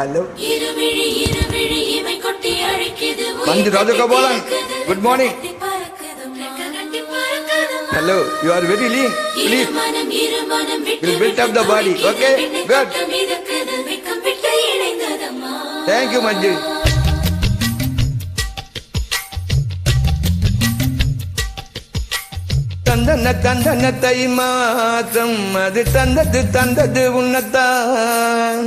Hello. Manju Rajagopalan. Good morning. Hello. You are very lean. Please. We'll build up the body. Okay. Good. Thank you, Manju. தந்தன தை மாதம் அது தந்தது உன்னத்தான்.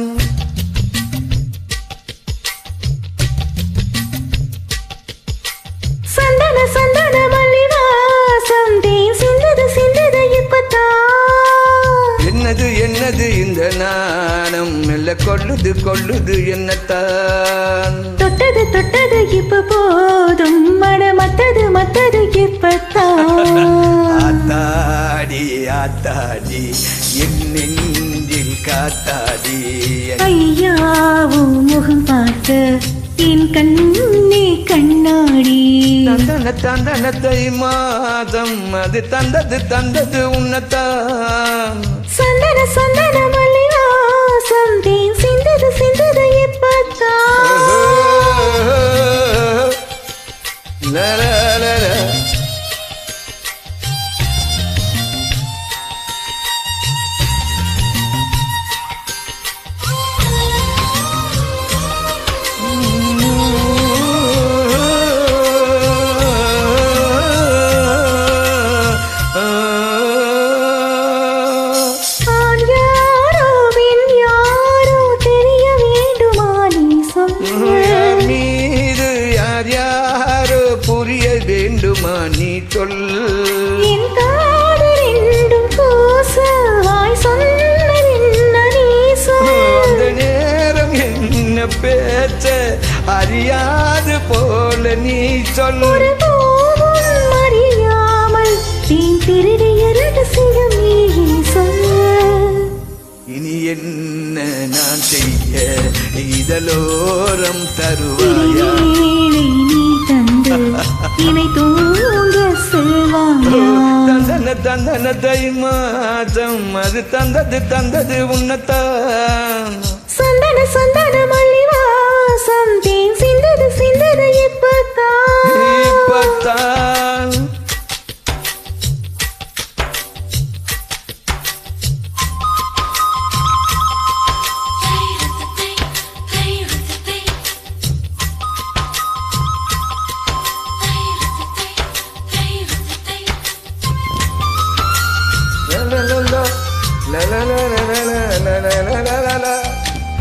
சந்தன மல்லிவாசம் தேன் சிந்தது இப்பத்தான். என்னது இந்த நாணம் மெல்ல கொள்ளுது என்னத்தான். தொட்டது இப்ப போதும் மத்தது இப்பத்தான். ஆத்தாடி என் நெஞ்சில் காத்தாடி. ஐயாவும் முகம் பார்த்து என் கண்ணே கண்ணாடி. தந்தன தை மாதம் அது தந்தது உன்னத்தான். சந்தன மல்லிவாசம் தேன் சிந்தது இப்பத்தான். புரிய வேண்டுமா நீ சொல். என் காது ரெண்டும் கூசவாய் சொன்னதென்ன நீ சொல். அந்த நேரம் என்ன பேச்ச அறியாது போல நீ சொல். ஒரு போதும் அறியாமல் தேன் திருடிய ரகசியம் நீ சொல். இனி என்ன நான் செய்ய இதலோரம் தருவாயா. இனை தூங்க செல்வாயா. தந்தன தை மாதம் அது தந்தது உன்னத்தான். சந்தன மல்லிவாசம் தேன் சிந்தது இப்பத்தான்.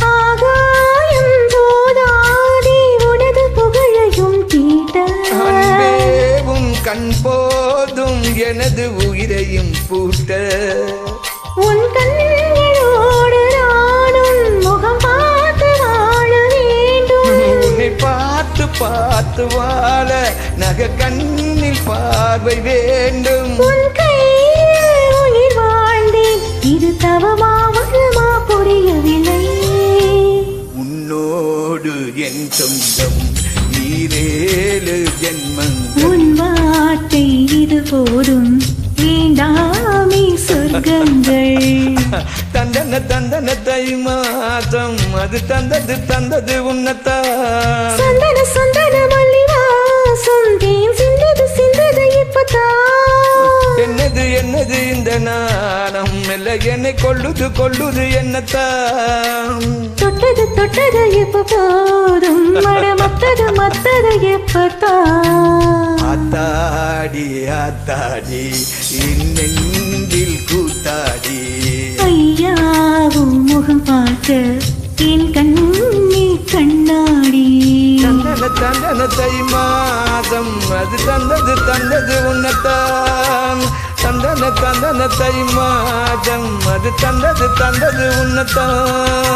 ஆகாயம் போதாதே உனது புகழையும் தீட்ட. அன்பேவும் கண் போதும் எனது உயிரையும் பூட்ட. உன் கண்களோடு நானும் முகம் பார்த்து வாழ வேண்டும். உன்னை பார்த்து வாழ நக கண்ணில் பார்வை வேண்டும். உன் கையில் உயிர் வாழ்ந்தேன் இது தவமா புரியவில்லை. உன்னோடு என் சொந்தம் ஈரேழு ஜென்மங்கள். உன் வார்த்தை இது போதும் வேண்டாமே சொர்க்கங்கள். தந்தன தை மாதம் அது தந்தது உன்னத்தான். சந்தன மல்லிவாசம் தேன் சிந்தது இப்பத்தான். என்னது இந்த நாணம் மெல்ல என்னை கொள்ளுது என்னத்தான். தொட்டது இப்ப போதும் மத்தது இப்பத்தான். ஆத்தாடி என் நெஞ்சில் கூத்தாடி. ஐயாவும் முகம் பார்த்து என் கண்ணே கண்ணாடி. தந்தன தை மாதம் அது தந்தது உன்னத்தான். தந்தன தை மாதம் அது தந்தது உன்னத்தான்.